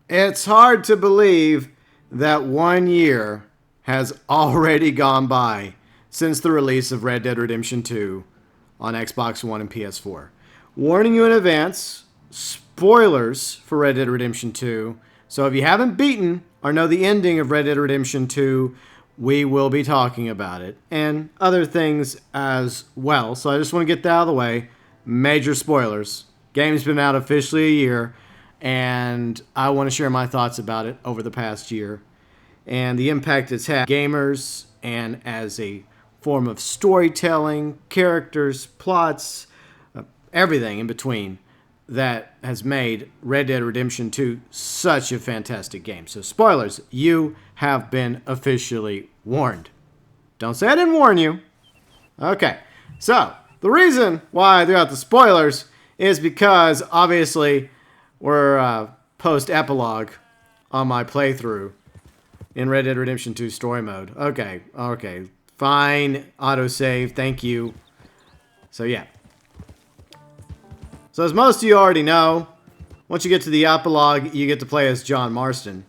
It's hard to believe that 1 year has already gone by since the release of Red Dead Redemption 2 on Xbox One and PS4. Warning you in advance, spoilers for Red Dead Redemption 2. So if you haven't beaten or know the ending of Red Dead Redemption 2, we will be talking about it and other things as well. So I just want to get that out of the way. Major spoilers. Game's been out officially a year, and I want to share my thoughts about it over the past year and the impact it's had on gamers and as a form of storytelling, characters, plots, everything in between that has made Red Dead Redemption 2 such a fantastic game. So spoilers, you have been officially warned. Don't say I didn't warn you. Okay, so the reason why I threw out the spoilers is because obviously we're post-epilogue on my playthrough in Red Dead Redemption 2 story mode. Okay, fine, autosave, thank you. So yeah. So as most of you already know, once you get to the epilogue, you get to play as John Marston.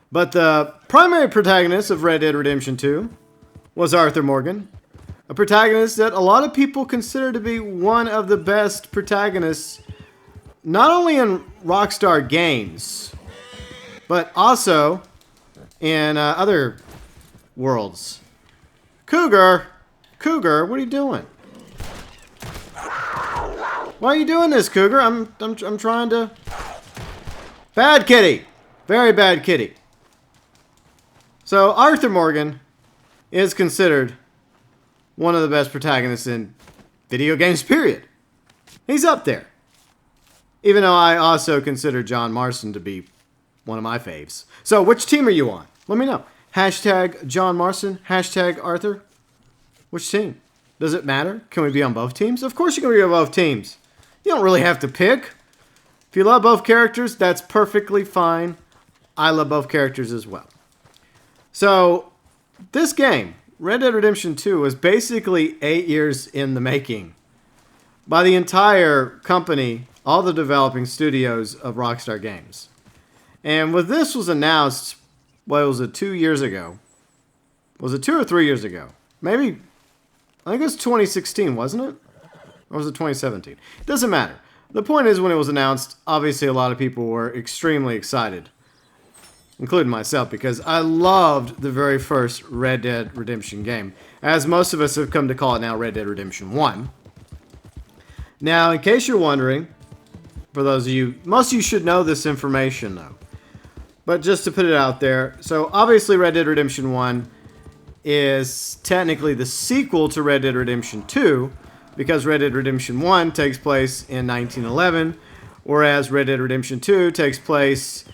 But the primary protagonist of Red Dead Redemption 2 was Arthur Morgan, a protagonist that a lot of people consider to be one of the best protagonists, not only in Rockstar games, but also in other worlds. Cougar, what are you doing? Why are you doing this, Cougar? I'm trying to... Bad kitty. Very bad kitty. So, Arthur Morgan is considered one of the best protagonists in video games, period. He's up there. Even though I also consider John Marston to be one of my faves. So, which team are you on? Let me know. Hashtag John Marston. Hashtag Arthur. Which team? Does it matter? Can we be on both teams? Of course you can be on both teams. You don't really have to pick. If you love both characters, that's perfectly fine. I love both characters as well. So, this game, Red Dead Redemption 2, was basically 8 years in the making by the entire company, all the developing studios of Rockstar Games. And when this was announced, what was it, 2 years ago? Was it 2 or 3 years ago? Maybe, I think it was 2016, wasn't it? Or was it 2017? It doesn't matter. The point is, when it was announced, obviously a lot of people were extremely excited, including myself, because I loved the very first Red Dead Redemption game, as most of us have come to call it now, Red Dead Redemption 1. Now, in case you're wondering, for those of you, most of you should know this information, though, but just to put it out there, so obviously Red Dead Redemption 1 is technically the sequel to Red Dead Redemption 2, because Red Dead Redemption 1 takes place in 1911, whereas Red Dead Redemption 2 takes place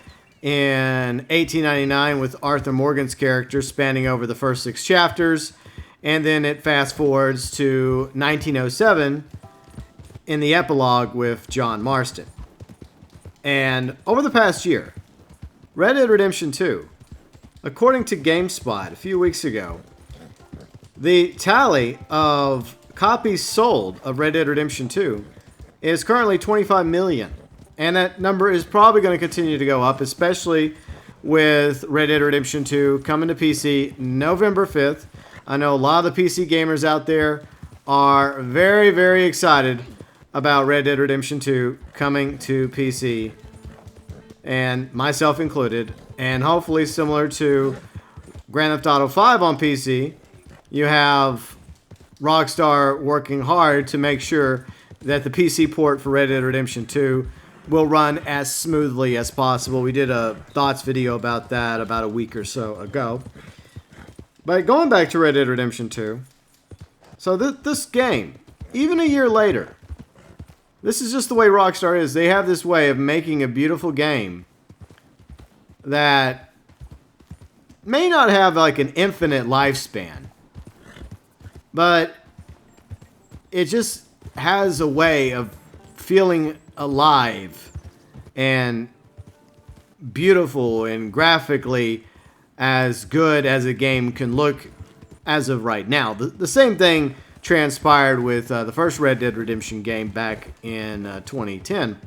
in 1899 with Arthur Morgan's character spanning over the first 6 chapters, and then it fast forwards to 1907 in the epilogue with John Marston. And over the past year, Red Dead Redemption 2, according to GameSpot a few weeks ago, the tally of copies sold of Red Dead Redemption 2 is currently 25 million. And that number is probably going to continue to go up, especially with Red Dead Redemption 2 coming to PC November 5th. I know a lot of the PC gamers out there are very, very excited about Red Dead Redemption 2 coming to PC, and myself included. And hopefully, similar to Grand Theft Auto 5 on PC, you have Rockstar working hard to make sure that the PC port for Red Dead Redemption 2 will run as smoothly as possible. We did a thoughts video about that about a week or so ago. But going back to Red Dead Redemption 2, so this game, even a year later, this is just the way Rockstar is. They have this way of making a beautiful game that may not have like an infinite lifespan, but it just has a way of feeling alive and beautiful and graphically as good as a game can look as of right now. The same thing transpired with the first Red Dead Redemption game back in 2010.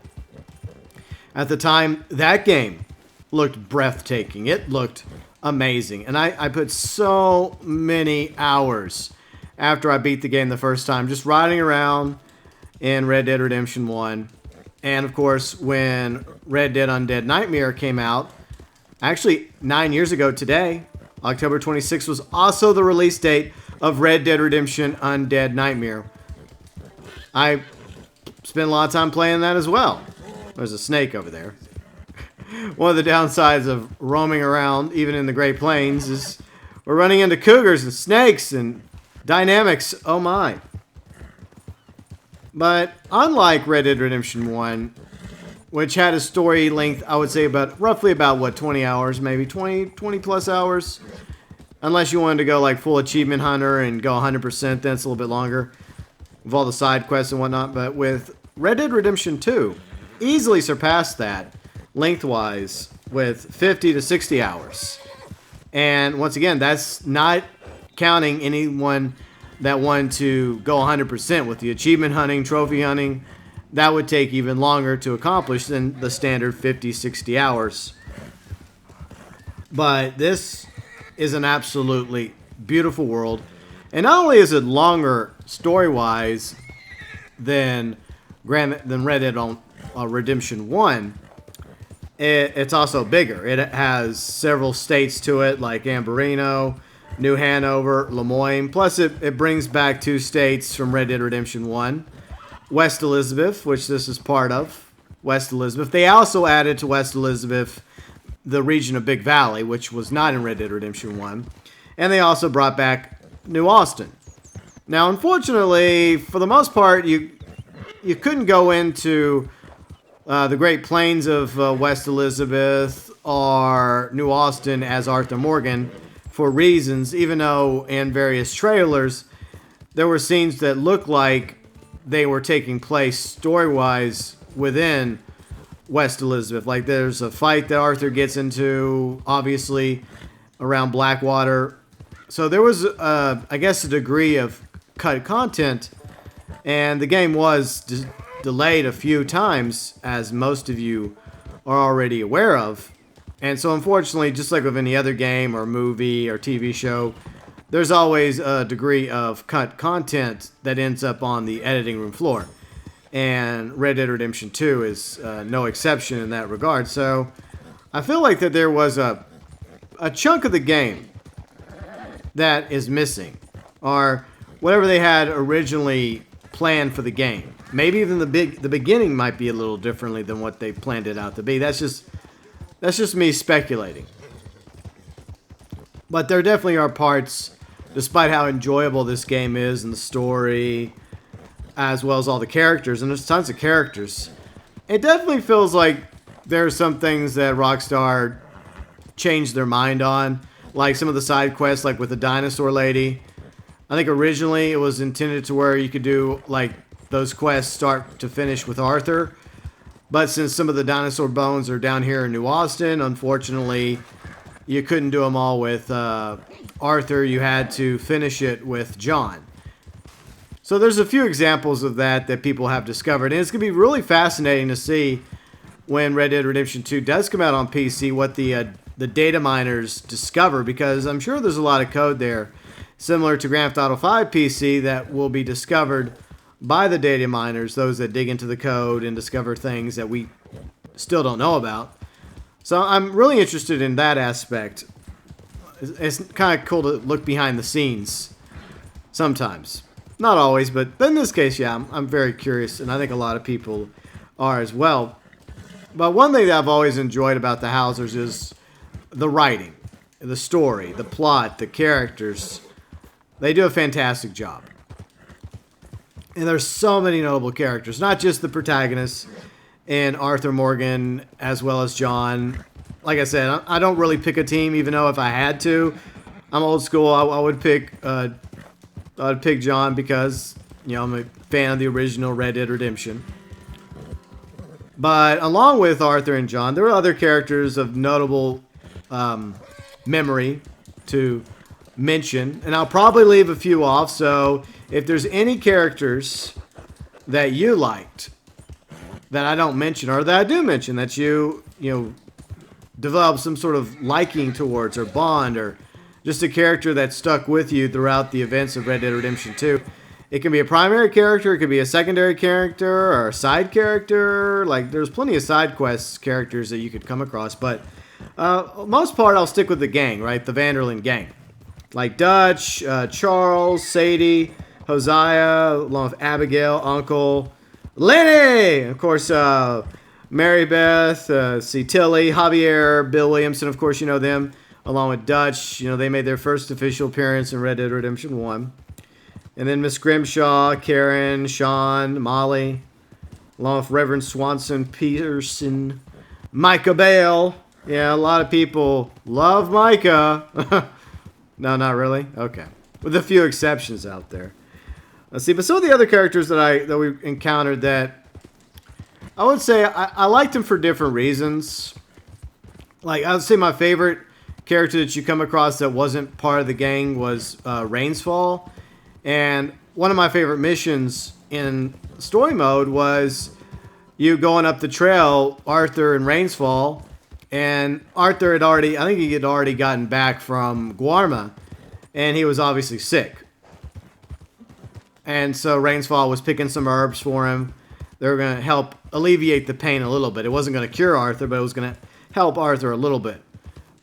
At the time, that game looked breathtaking. It looked amazing. And I put so many hours after I beat the game the first time, just riding around in Red Dead Redemption 1. And of course, when Red Dead Undead Nightmare came out, actually 9 years ago today, October 26th was also the release date of Red Dead Redemption Undead Nightmare. I spent a lot of time playing that as well. There's a snake over there. One of the downsides of roaming around, even in the Great Plains, is we're running into cougars and snakes and dynamics. Oh my. But unlike Red Dead Redemption 1, which had a story length, I would say roughly about, what, 20 hours, maybe 20 plus hours. Unless you wanted to go like full achievement hunter and go 100%, then it's a little bit longer with all the side quests and whatnot. But with Red Dead Redemption 2, easily surpassed that lengthwise with 50 to 60 hours. And once again, that's not counting anyone that wanted to go 100% with the achievement hunting, trophy hunting. That would take even longer to accomplish than the standard 50, 60 hours. But this is an absolutely beautiful world. And not only is it longer story-wise than Red Dead Redemption 1, it's also bigger. It has several states to it, like Amberino, New Hanover, Lemoyne. Plus, it brings back 2 states from Red Dead Redemption 1. West Elizabeth, which this is part of. West Elizabeth. They also added to West Elizabeth the region of Big Valley, which was not in Red Dead Redemption 1. And they also brought back New Austin. Now, unfortunately, for the most part, you couldn't go into the Great Plains of West Elizabeth or New Austin as Arthur Morgan for reasons, even though in various trailers there were scenes that looked like they were taking place story-wise within West Elizabeth. Like there's a fight that Arthur gets into, obviously, around Blackwater. So there was, I guess, a degree of cut content, and the game was delayed a few times, as most of you are already aware of. And so unfortunately, just like with any other game or movie or TV show, there's always a degree of cut content that ends up on the editing room floor. And Red Dead Redemption 2 is no exception in that regard. So I feel like that there was a chunk of the game that is missing, or whatever they had originally planned for the game. Maybe even the beginning might be a little differently than what they planned it out to be. That's just me speculating. But there definitely are parts, despite how enjoyable this game is and the story, as well as all the characters, and there's tons of characters, it definitely feels like there are some things that Rockstar changed their mind on, like some of the side quests, like with the dinosaur lady. I think originally it was intended to where you could do like those quests start to finish with Arthur, but since some of the dinosaur bones are down here in New Austin, unfortunately you couldn't do them all with Arthur. You had to finish it with John. So there's a few examples of that people have discovered, and it's going to be really fascinating to see when Red Dead Redemption 2 does come out on PC what the data miners discover, because I'm sure there's a lot of code there similar to Grand Theft Auto 5 PC that will be discovered by the data miners, those that dig into the code and discover things that we still don't know about. So I'm really interested in that aspect. It's kind of cool to look behind the scenes sometimes. Not always, but in this case, yeah, I'm very curious, and I think a lot of people are as well. But one thing that I've always enjoyed about the Housers is the writing, the story, the plot, the characters. They do a fantastic job. And there's so many notable characters, not just the protagonists and Arthur Morgan as well as John. Like I said, I don't really pick a team, even though if I had to, I'm old school. I would pick John because, you know, I'm a fan of the original Red Dead Redemption. But along with Arthur and John, there are other characters of notable memory to mention, and I'll probably leave a few off. So if there's any characters that you liked that I don't mention, or that I do mention, that you develop some sort of liking towards or bond or just a character that stuck with you throughout the events of Red Dead Redemption 2. It can be a primary character, it could be a secondary character or a side character. Like, there's plenty of side quest characters that you could come across, but most part I'll stick with the gang, right? The Vanderlyn gang. Like Dutch, Charles, Sadie, Hosea, along with Abigail, Uncle, Lenny! Of course, Mary Beth, Tilly, Javier, Bill Williamson, of course you know them. Along with Dutch, you know, they made their first official appearance in Red Dead Redemption 1. And then Miss Grimshaw, Karen, Sean, Molly, along with Reverend Swanson Peterson, Micah Bale. Yeah, a lot of people love Micah. No, not really? Okay. With a few exceptions out there. Let's see, but some of the other characters that we encountered that I would say I liked them for different reasons. Like, I would say my favorite character that you come across that wasn't part of the gang was Rainsfall. And one of my favorite missions in story mode was you going up the trail, Arthur and Rainsfall. And Arthur had already, I think he had already gotten back from Guarma. And he was obviously sick. And so Rainsfall was picking some herbs for him. They were going to help alleviate the pain a little bit. It wasn't going to cure Arthur, but it was going to help Arthur a little bit.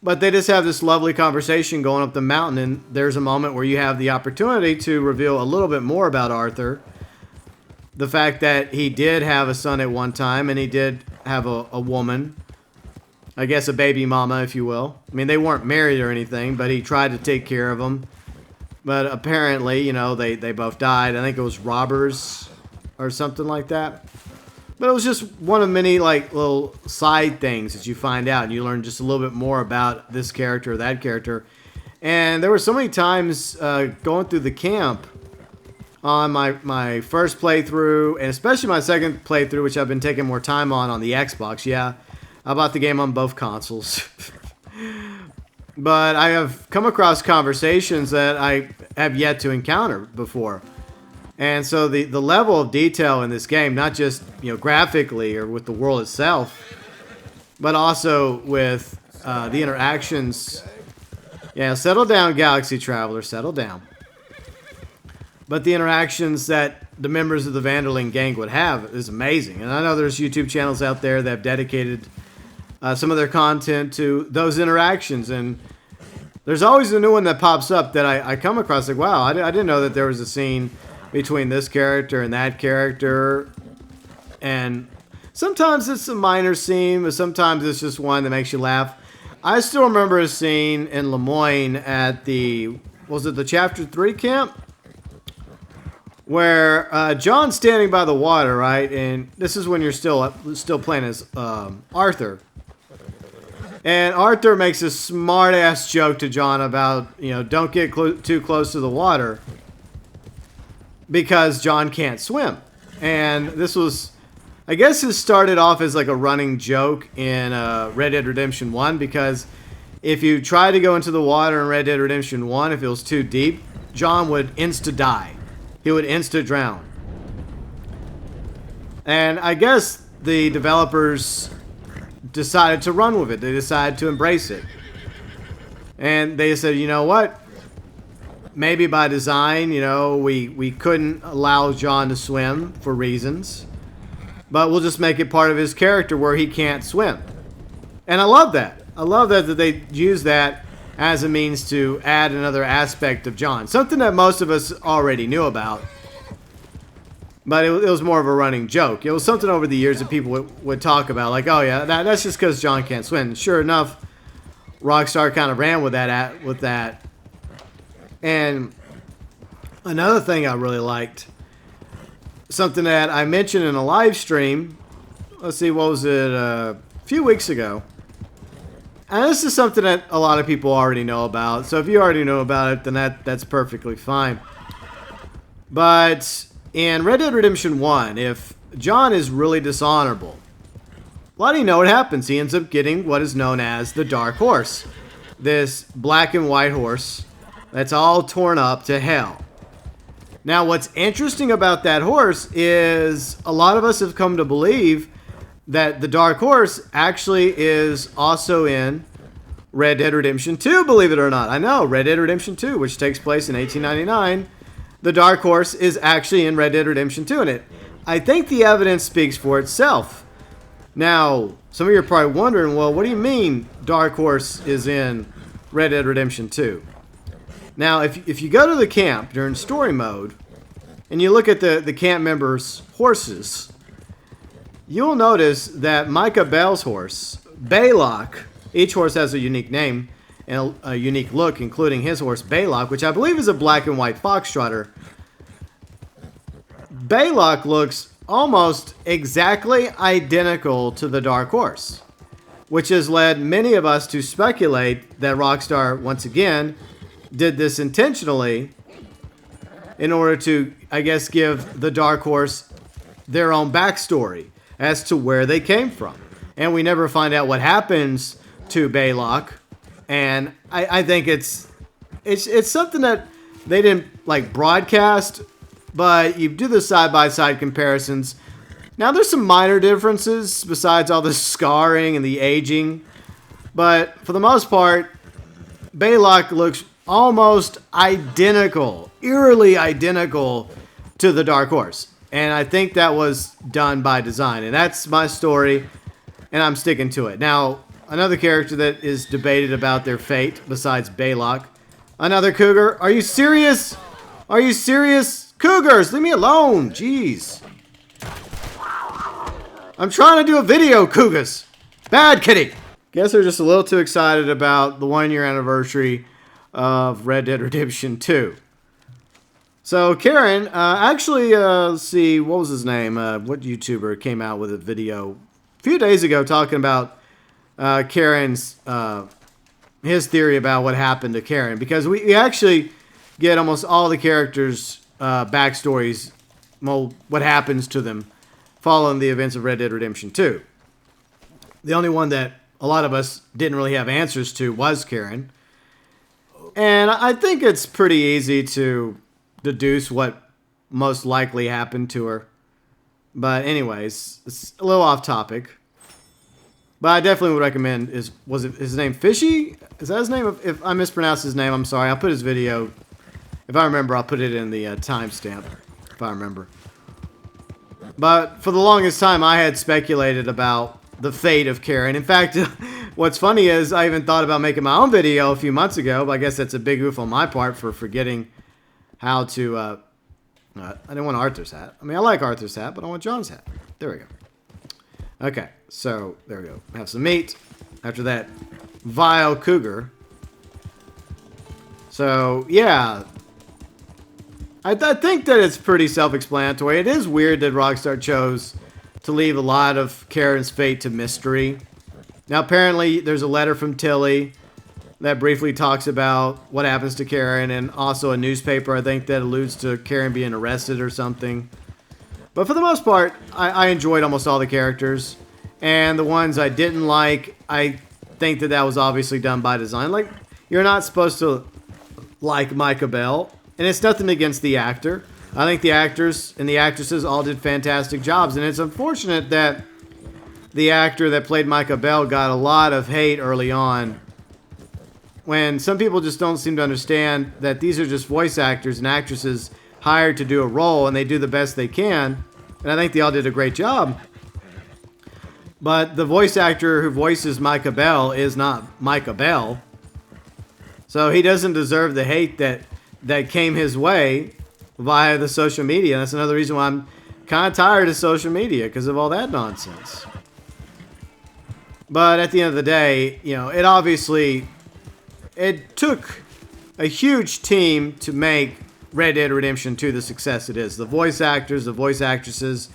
But they just have this lovely conversation going up the mountain, and there's a moment where you have the opportunity to reveal a little bit more about Arthur. The fact that he did have a son at one time, and he did have a woman. I guess a baby mama, if you will. I mean, they weren't married or anything, but he tried to take care of them. But apparently, you know, they both died. I think it was robbers or something like that. But it was just one of many, like, little side things that you find out. And you learn just a little bit more about this character or that character. And there were so many times going through the camp on my first playthrough, and especially my second playthrough, which I've been taking more time on the Xbox. Yeah, I bought the game on both consoles. But I have come across conversations that I have yet to encounter before. And so the level of detail in this game, not just, you know, graphically or with the world itself, but also with the interactions. Yeah, settle down, Galaxy Traveler, settle down. But the interactions that the members of the Vanderlyn gang would have is amazing. And I know there's YouTube channels out there that have dedicated some of their content to those interactions. And there's always a new one that pops up that I come across, like, wow, I didn't know that there was a scene between this character and that character. And sometimes it's a minor scene, but sometimes it's just one that makes you laugh. I still remember a scene in Lemoyne at the, was it the Chapter 3 camp? Where John's standing by the water, right? And this is when you're still playing as Arthur. And Arthur makes a smart-ass joke to John about, you know, don't get too close to the water. Because John can't swim. And this was, I guess this started off as like a running joke in Red Dead Redemption 1. Because if you try to go into the water in Red Dead Redemption 1, if it was too deep, John would insta-die. He would insta-drown. And I guess the developers decided to run with it. They decided to embrace it. And they said, you know what? Maybe by design, you know, we couldn't allow John to swim for reasons. But we'll just make it part of his character where he can't swim. And I love that. I love that they use that as a means to add another aspect of John. Something that most of us already knew about. But it was more of a running joke. It was something over the years that people would talk about. Like, oh yeah, that's just because John can't swim. And sure enough, Rockstar kind of ran with that. And another thing I really liked, something that I mentioned in a live stream, let's see, what was it, a few weeks ago. And this is something that a lot of people already know about. So if you already know about it, then that's perfectly fine. But in Red Dead Redemption 1, if John is really dishonorable, a lot of you know what happens. He ends up getting what is known as the Dark Horse. This black and white horse that's all torn up to hell. Now, what's interesting about that horse is a lot of us have come to believe that the Dark Horse actually is also in Red Dead Redemption 2, believe it or not. I know, Red Dead Redemption 2, which takes place in 1899. The Dark Horse is actually in Red Dead Redemption 2 in it. I think the evidence speaks for itself. Now, some of you are probably wondering, well, what do you mean Dark Horse is in Red Dead Redemption 2? Now, if you go to the camp during story mode, and you look at the camp members' horses, you'll notice that Micah Bell's horse, Baylock, each horse has a unique name and a unique look, including his horse, Baylock, which I believe is a black and white foxtrotter. Baylock looks almost exactly identical to the Dark Horse, which has led many of us to speculate that Rockstar, once again, did this intentionally in order to, I guess, give the Dark Horse their own backstory as to where they came from. And we never find out what happens to Baylock. And I think it's something that they didn't like broadcast, but you do the side-by-side comparisons. Now there's some minor differences besides all the scarring and the aging, but for the most part, Baylock looks almost identical, eerily identical to the Dark Horse. And I think that was done by design. And that's my story, and I'm sticking to it. Now, another character that is debated about their fate besides Baylock, another cougar. Are you serious? Are you serious? Cougars, leave me alone. Jeez. I'm trying to do a video, cougars. Bad kitty. Guess they're just a little too excited about the 1-year anniversary of Red Dead Redemption 2. So Karen, actually, let's see, what was his name? What YouTuber came out with a video a few days ago talking about Karen's, his theory about what happened to Karen. Because we actually get almost all the characters' backstories, well, what happens to them following the events of Red Dead Redemption 2. The only one that a lot of us didn't really have answers to was Karen. And I think it's pretty easy to deduce what most likely happened to her. But anyways, it's a little off topic. But I definitely would recommend, was it his name Fishy? Is that his name? If I mispronounce his name, I'm sorry. I'll put his video, if I remember, I'll put it in the timestamp, if I remember. But for the longest time, I had speculated about the fate of Karen. In fact, what's funny is I even thought about making my own video a few months ago, but I guess that's a big oof on my part for forgetting how to, I didn't want Arthur's hat. I mean, I like Arthur's hat, but I want John's hat. There we go. Okay, so there we go. Have some meat after that vile cougar. So, yeah. I think that it's pretty self-explanatory. It is weird that Rockstar chose to leave a lot of Karen's fate to mystery. Now, apparently, there's a letter from Tilly that briefly talks about what happens to Karen, and also a newspaper, I think, that alludes to Karen being arrested or something. But for the most part, I enjoyed almost all the characters. And the ones I didn't like, I think that was obviously done by design. Like, you're not supposed to like Micah Bell. And it's nothing against the actor. I think the actors and the actresses all did fantastic jobs. And it's unfortunate that the actor that played Micah Bell got a lot of hate early on, when some people just don't seem to understand that these are just voice actors and actresses hired to do a role, and they do the best they can. And I think they all did a great job. But the voice actor who voices Micah Bell is not Micah Bell. So he doesn't deserve the hate that came his way via the social media. And that's another reason why I'm kind of tired of social media, because of all that nonsense. But at the end of the day, you know, it took a huge team to make Red Dead Redemption 2 the success it is. The voice actors, the voice actresses,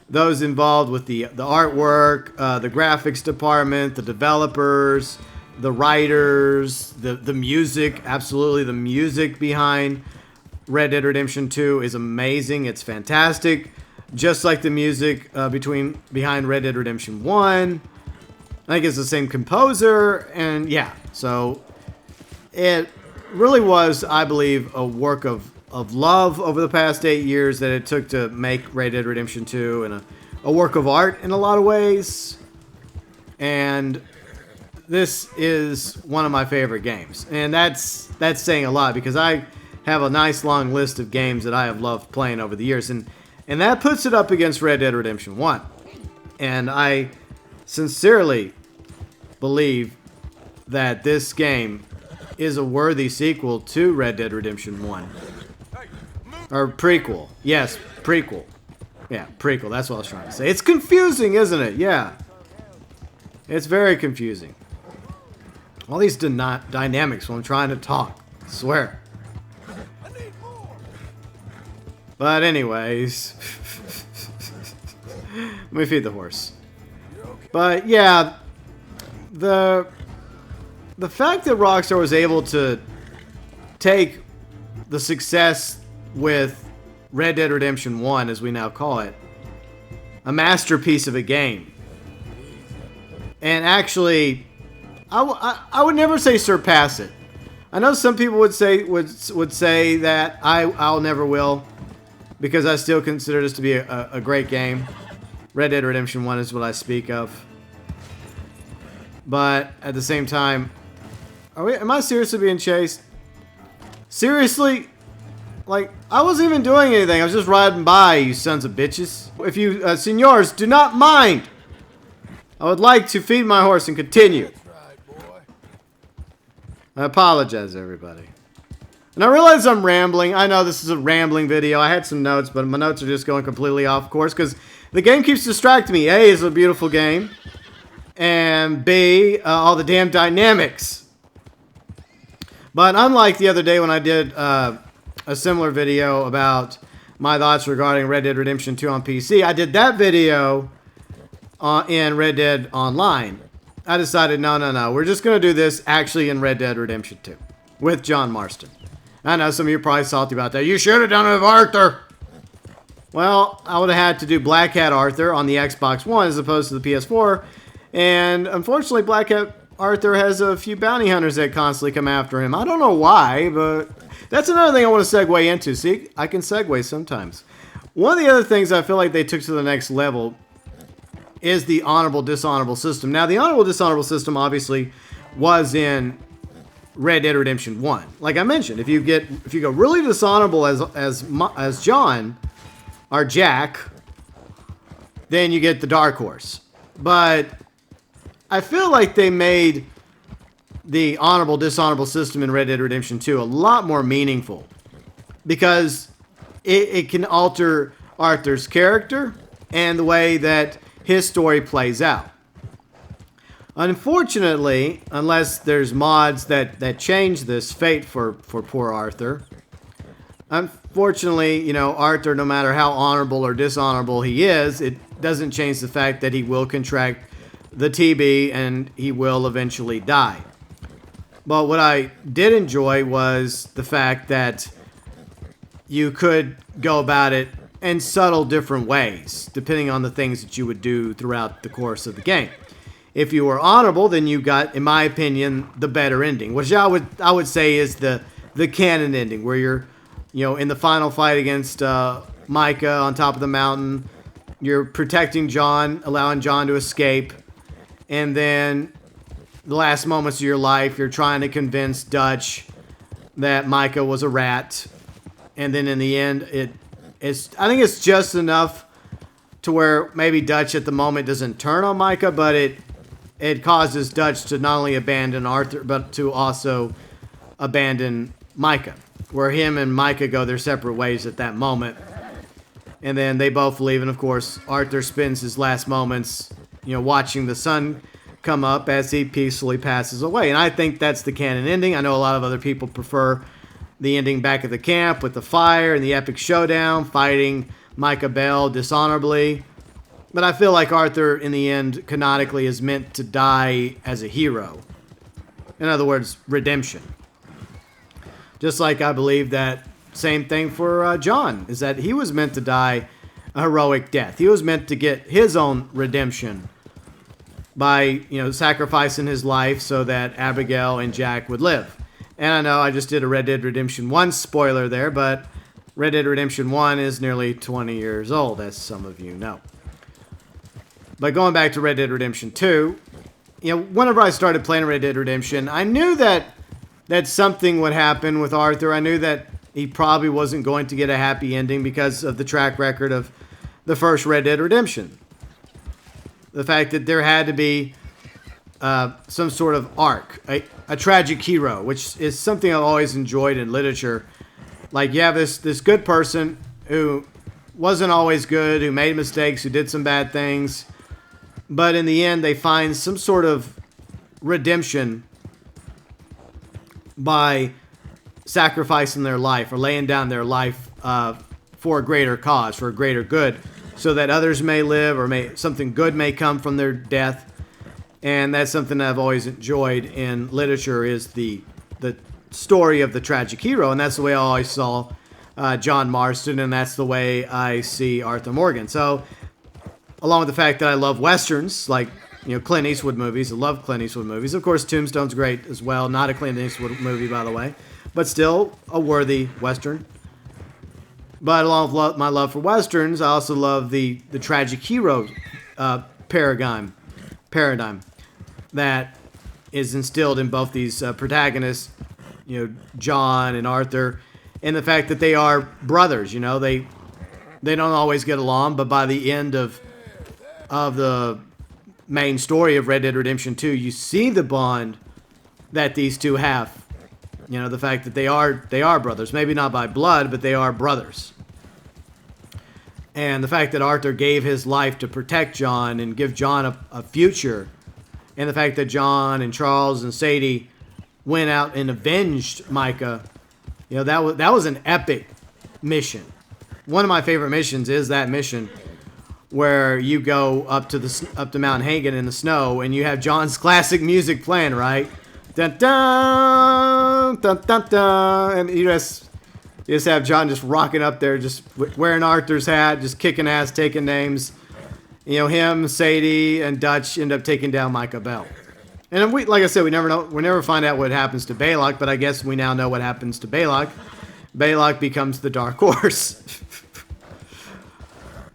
those involved with the artwork, the graphics department, the developers, the writers, the music. Absolutely, the music behind Red Dead Redemption 2 is amazing. It's fantastic. Just like the music behind Red Dead Redemption 1. I think it's the same composer. And yeah, so it really was, I believe, a work of love over the past 8 years that it took to make Red Dead Redemption 2, and a a work of art in a lot of ways. And this is one of my favorite games. And that's saying a lot, because I have a nice long list of games that I have loved playing over the years. And that puts it up against Red Dead Redemption 1. And I sincerely believe that this game is a worthy sequel to Red Dead Redemption 1. Or prequel. Yes, prequel. Yeah, prequel. That's what I was trying to say. It's confusing, isn't it? Yeah. It's very confusing. All these dynamics when I'm trying to talk. I swear. But anyways. Let me feed the horse. But yeah, the fact that Rockstar was able to take the success with Red Dead Redemption 1, as we now call it, a masterpiece of a game, and actually, I would never say surpass it. I know some people would say that I'll never will, because I still consider this to be a great game. Red Dead Redemption 1 is what I speak of. But at the same time, am I seriously being chased? Seriously? Like, I wasn't even doing anything. I was just riding by, you sons of bitches. If you, senors, do not mind, I would like to feed my horse and continue. I apologize, everybody. And I realize I'm rambling. I know this is a rambling video. I had some notes, but my notes are just going completely off course because the game keeps distracting me. A, it's a beautiful game. And B, all the damn dynamics. But unlike the other day when I did a similar video about my thoughts regarding Red Dead Redemption 2 on PC, I did that video in Red Dead Online. I decided, no. We're just going to do this actually in Red Dead Redemption 2 with John Marston. I know some of you are probably salty about that. You should have done it with Arthur. Well, I would have had to do Black Hat Arthur on the Xbox One as opposed to the PS4. And unfortunately, Black Hat Arthur has a few bounty hunters that constantly come after him. I don't know why, but that's another thing I want to segue into. See, I can segue sometimes. One of the other things I feel like they took to the next level is the honorable dishonorable system. Now, the honorable dishonorable system obviously was in Red Dead Redemption 1. Like I mentioned, if you go really dishonorable as John or Jack, then you get the dark horse. But I feel like they made the honorable dishonorable system in Red Dead Redemption 2 a lot more meaningful, because it can alter Arthur's character and the way that his story plays out. Unfortunately, unless there's mods that change this fate for poor Arthur, unfortunately, you know, Arthur, no matter how honorable or dishonorable he is, it doesn't change the fact that he will contract the TB and he will eventually die. But what I did enjoy was the fact that you could go about it in subtle different ways, depending on the things that you would do throughout the course of the game. If you were honorable, then you got, in my opinion, the better ending, which I would say is the canon ending, where you're, you know, in the final fight against Micah on top of the mountain, you're protecting John, allowing John to escape, and then the last moments of your life, you're trying to convince Dutch that Micah was a rat, and then in the end, I think it's just enough to where maybe Dutch at the moment doesn't turn on Micah, but it causes Dutch to not only abandon Arthur, but to also abandon Micah, where him and Micah go their separate ways at that moment. And then they both leave, and of course, Arthur spends his last moments, you know, watching the sun come up as he peacefully passes away. And I think that's the canon ending. I know a lot of other people prefer the ending back at the camp with the fire and the epic showdown, fighting Micah Bell dishonorably. But I feel like Arthur, in the end, canonically is meant to die as a hero. In other words, redemption. Just like I believe that same thing for John, is that he was meant to die a heroic death. He was meant to get his own redemption by, you know, sacrificing his life so that Abigail and Jack would live. And I know I just did a Red Dead Redemption 1 spoiler there, but Red Dead Redemption 1 is nearly 20 years old, as some of you know. But going back to Red Dead Redemption 2, whenever I started playing Red Dead Redemption, I knew that something would happen with Arthur. I knew that he probably wasn't going to get a happy ending because of the track record of the first Red Dead Redemption. The fact that there had to be some sort of arc, a tragic hero, which is something I've always enjoyed in literature. Like, you have this good person who wasn't always good, who made mistakes, who did some bad things, but in the end they find some sort of redemption by sacrificing their life or laying down their life for a greater cause, for a greater good, so that others may live or something good may come from their death. And that's something that I've always enjoyed in literature, is the story of the tragic hero. And that's the way I always saw John Marston, and that's the way I see Arthur Morgan. So, along with the fact that I love Westerns, like, Clint Eastwood movies. I love Clint Eastwood movies. Of course, Tombstone's great as well. Not a Clint Eastwood movie, by the way, but still a worthy Western. But along with my love for Westerns, I also love the tragic hero paradigm that is instilled in both these protagonists, John and Arthur, and the fact that they are brothers. They don't always get along, but by the end of the main story of Red Dead Redemption 2, you see the bond that these two have. The fact that they are brothers, maybe not by blood, but they are brothers. And the fact that Arthur gave his life to protect John and give John a future, and the fact that John and Charles and Sadie went out and avenged Micah, that was an epic mission. One of my favorite missions is that mission where you go up to Mount Hagen in the snow, and you have John's classic music playing, right? Dun dun dun dun dun, and you just have John just rocking up there, just wearing Arthur's hat, just kicking ass, taking names. Him, Sadie, and Dutch end up taking down Micah Bell. And like I said, we never find out what happens to Balak, but I guess we now know what happens to Balak. Balak becomes the dark horse.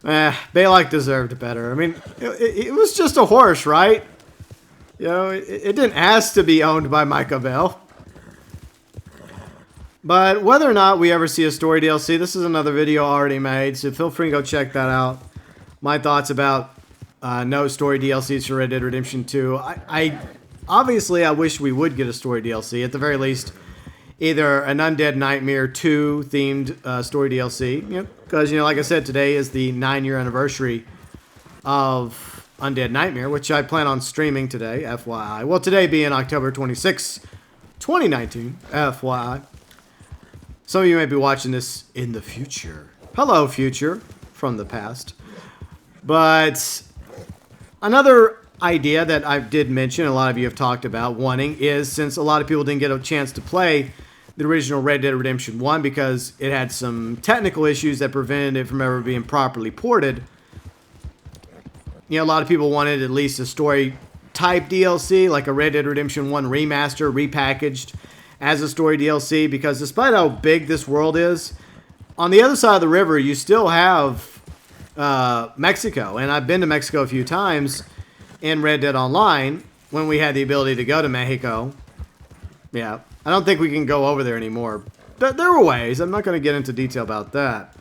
Balak deserved better. I mean, it was just a horse, right? It didn't ask to be owned by Micah Bell. But whether or not we ever see a story DLC, this is another video already made, so feel free to go check that out. My thoughts about no story DLCs for Red Dead Redemption 2. Obviously, I wish we would get a story DLC. At the very least, either an Undead Nightmare 2 themed story DLC. Because, like I said, today is the 9-year anniversary of Undead Nightmare, which I plan on streaming today, FYI. Well, today being October 26, 2019, FYI. Some of you may be watching this in the future. Hello, future, from the past. But another idea that I did mention, a lot of you have talked about wanting, is since a lot of people didn't get a chance to play the original Red Dead Redemption 1 because it had some technical issues that prevented it from ever being properly ported. A lot of people wanted at least a story type DLC, like a Red Dead Redemption 1 remaster, repackaged as a story DLC, because despite how big this world is, on the other side of the river, you still have Mexico, and I've been to Mexico a few times in Red Dead Online when we had the ability to go to Mexico. Yeah, I don't think we can go over there anymore. There were ways. I'm not going to get into detail about that.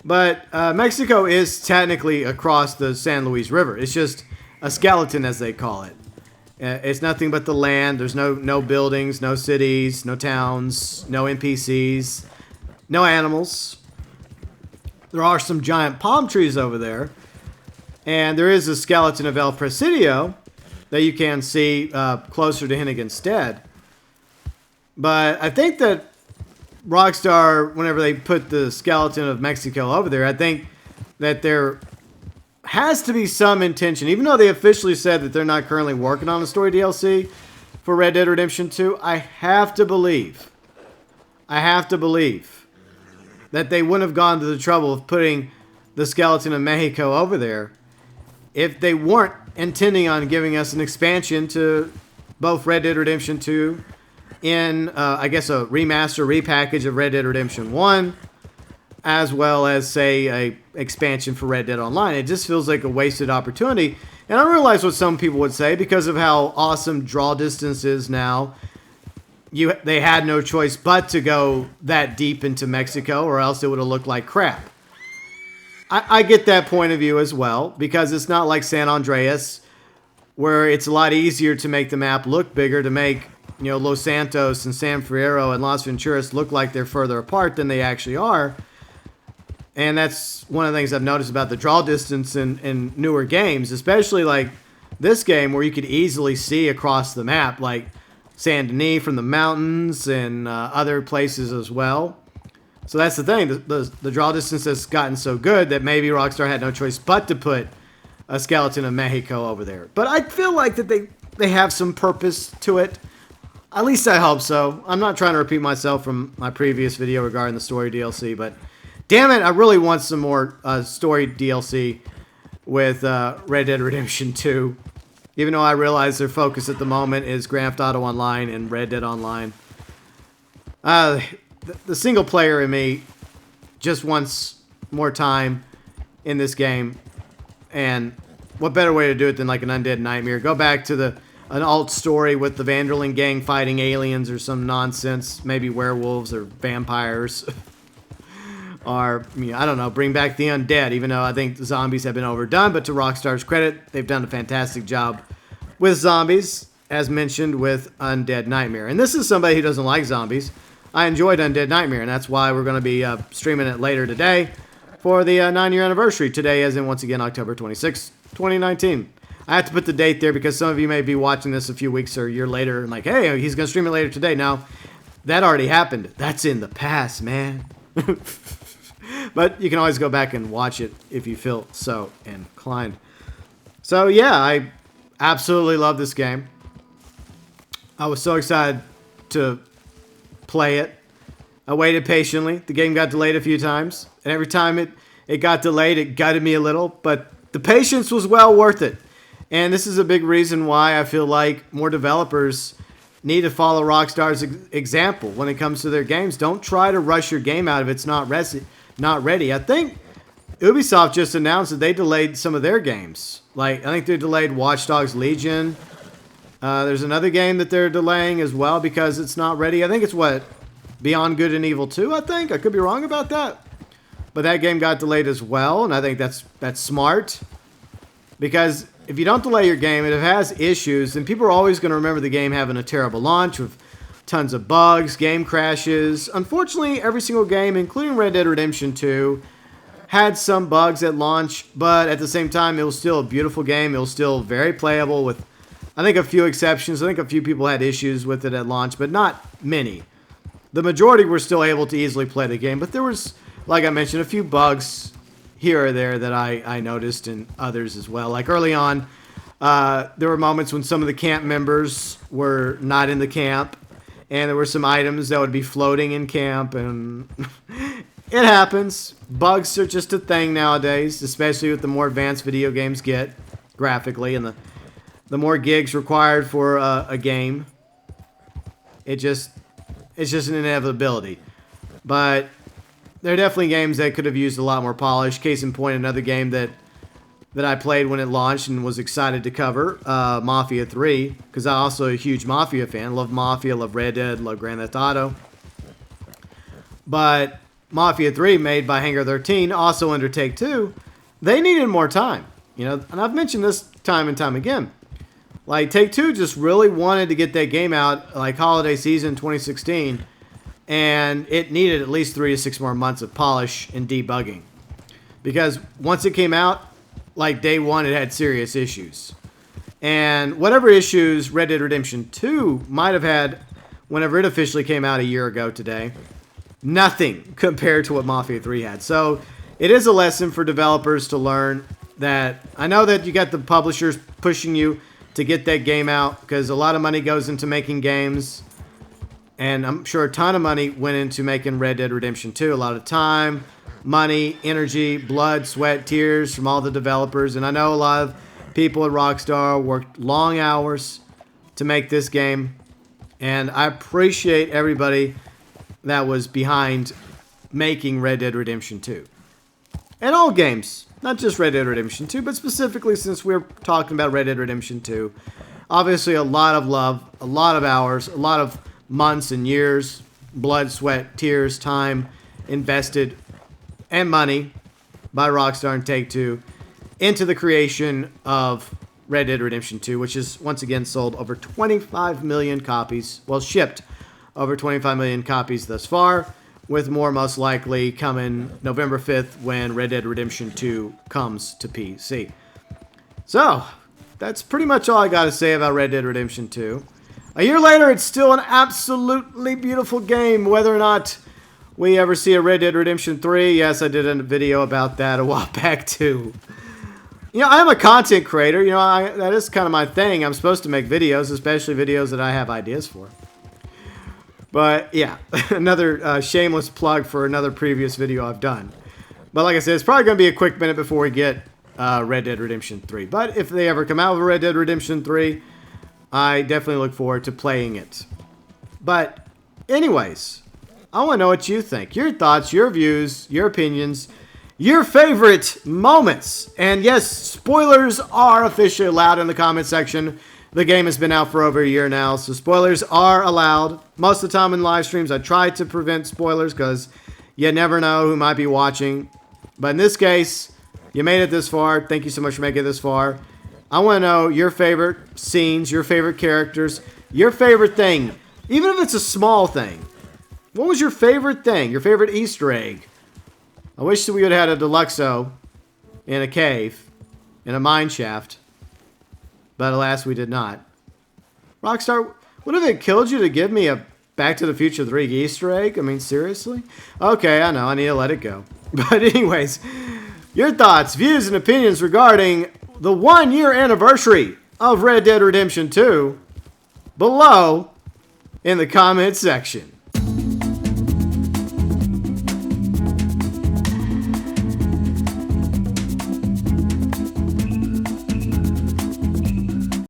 But Mexico is technically across the San Luis River. It's just a skeleton, as they call it. It's nothing but the land. There's no buildings, no cities, no towns, no NPCs, no animals. There are some giant palm trees over there. And there is a skeleton of El Presidio that you can see closer to Hennigan's Stead. But I think that Rockstar, whenever they put the skeleton of Mexico over there, I think that there has to be some intention, even though they officially said that they're not currently working on a story DLC for Red Dead Redemption 2, I have to believe that they wouldn't have gone to the trouble of putting the skeleton of Mexico over there if they weren't intending on giving us an expansion to both Red Dead Redemption 2 in, I guess, a remaster, repackage of Red Dead Redemption 1, as well as, say, a expansion for Red Dead Online. It just feels like a wasted opportunity. And I realize what some people would say because of how awesome draw distance is now. They had no choice but to go that deep into Mexico, or else it would have looked like crap. I get that point of view as well, because it's not like San Andreas, where it's a lot easier to make the map look bigger, to make, you know, Los Santos and San Fierro and Las Venturas look like they're further apart than they actually are. And that's one of the things I've noticed about the draw distance in newer games, especially like this game, where you could easily see across the map, like Saint Denis from the mountains and other places as well. So that's the thing. The draw distance has gotten so good that maybe Rockstar had no choice but to put a skeleton of Mexico over there. But I feel like that they have some purpose to it. At least I hope so. I'm not trying to repeat myself from my previous video regarding the story DLC, but damn it, I really want some more story DLC with Red Dead Redemption 2. Even though I realize their focus at the moment is Grand Theft Auto Online and Red Dead Online. The single player in me just wants more time in this game. And what better way to do it than like an Undead Nightmare? Go back to an alt story with the Van der Linde gang fighting aliens or some nonsense. Maybe werewolves or vampires. Or, I don't know, bring back the undead, even though I think the zombies have been overdone. But to Rockstar's credit, they've done a fantastic job with zombies, as mentioned with Undead Nightmare. And this is somebody who doesn't like zombies. I enjoyed Undead Nightmare, and that's why we're going to be streaming it later today for the 9-year anniversary. Today, as in, once again, October 26, 2019. I have to put the date there because some of you may be watching this a few weeks or a year later and like, hey, he's going to stream it later today. Now, that already happened. That's in the past, man. But you can always go back and watch it if you feel so inclined. So, yeah, I absolutely love this game. I was so excited to play it. I waited patiently. The game got delayed a few times. And every time it got delayed, it gutted me a little. But the patience was well worth it. And this is a big reason why I feel like more developers need to follow Rockstar's example when it comes to their games. Don't try to rush your game out if it's not ready. I think Ubisoft just announced that they delayed some of their games. Like, I think they delayed Watch Dogs Legion. There's another game that they're delaying as well because it's not ready. I think it's Beyond Good and Evil 2, I think. I could be wrong about that. But that game got delayed as well, and I think that's smart. Because if you don't delay your game, and it has issues, then people are always going to remember the game having a terrible launch with tons of bugs, game crashes. Unfortunately, every single game, including Red Dead Redemption 2, had some bugs at launch, but at the same time, it was still a beautiful game. It was still very playable with, I think, a few exceptions. I think a few people had issues with it at launch, but not many. The majority were still able to easily play the game, but there was, like I mentioned, a few bugs here or there that I noticed, and others as well. Like early on, there were moments when some of the camp members were not in the camp, and there were some items that would be floating in camp, and it happens. Bugs are just a thing nowadays, especially with the more advanced video games get graphically, and the more gigs required for a game. It's just an inevitability. But there are definitely games that could have used a lot more polish. Case in point, another game that I played when it launched and was excited to cover, Mafia 3, because I'm also a huge Mafia fan. Love Mafia, love Red Dead, love Grand Theft Auto. But Mafia 3, made by Hangar 13, also under Take-Two, they needed more time. You know, and I've mentioned this time and time again. Like, Take-Two just really wanted to get that game out, like, holiday season 2016, and it needed at least 3 to 6 more months of polish and debugging. Because once it came out, like day one, it had serious issues. And whatever issues Red Dead Redemption 2 might have had whenever it officially came out a year ago today, nothing compared to what Mafia 3 had. So it is a lesson for developers to learn that, I know that you got the publishers pushing you to get that game out because a lot of money goes into making games. And I'm sure a ton of money went into making Red Dead Redemption 2. A lot of time, money, energy, blood, sweat, tears from all the developers. And I know a lot of people at Rockstar worked long hours to make this game. And I appreciate everybody that was behind making Red Dead Redemption 2. And all games, not just Red Dead Redemption 2, but specifically since we're talking about Red Dead Redemption 2. Obviously, a lot of love, a lot of hours, a lot of months and years, blood, sweat, tears, time invested, and money by Rockstar and Take-Two into the creation of Red Dead Redemption 2, which is once again sold over 25 million copies. Well, shipped over 25 million copies thus far, with more most likely coming November 5th when Red Dead Redemption 2 comes to PC. So, that's pretty much all I got to say about Red Dead Redemption 2. A year later, it's still an absolutely beautiful game, whether or not we ever see a Red Dead Redemption 3. Yes, I did a video about that a while back, too. You know, I'm a content creator. You know, that is kind of my thing. I'm supposed to make videos, especially videos that I have ideas for. But, yeah, another shameless plug for another previous video I've done. But like I said, it's probably going to be a quick minute before we get Red Dead Redemption 3. But if they ever come out with Red Dead Redemption 3, I definitely look forward to playing it. But, anyways, I want to know what you think. Your thoughts, your views, your opinions, your favorite moments. And yes, spoilers are officially allowed in the comment section. The game has been out for over a year now, so spoilers are allowed. Most of the time in live streams, I try to prevent spoilers because you never know who might be watching. But in this case, you made it this far. Thank you so much for making it this far. I want to know your favorite scenes, your favorite characters, your favorite thing. Even if it's a small thing. What was your favorite thing? Your favorite Easter egg? I wish that we would have had a Deluxo in a cave, in a mine shaft. But alas, we did not. Rockstar, would have it killed you to give me a Back to the Future 3 Easter egg? I mean, seriously? Okay, I know, I need to let it go. But anyways, your thoughts, views, and opinions regarding the 1-year anniversary of Red Dead Redemption 2 below in the comments section.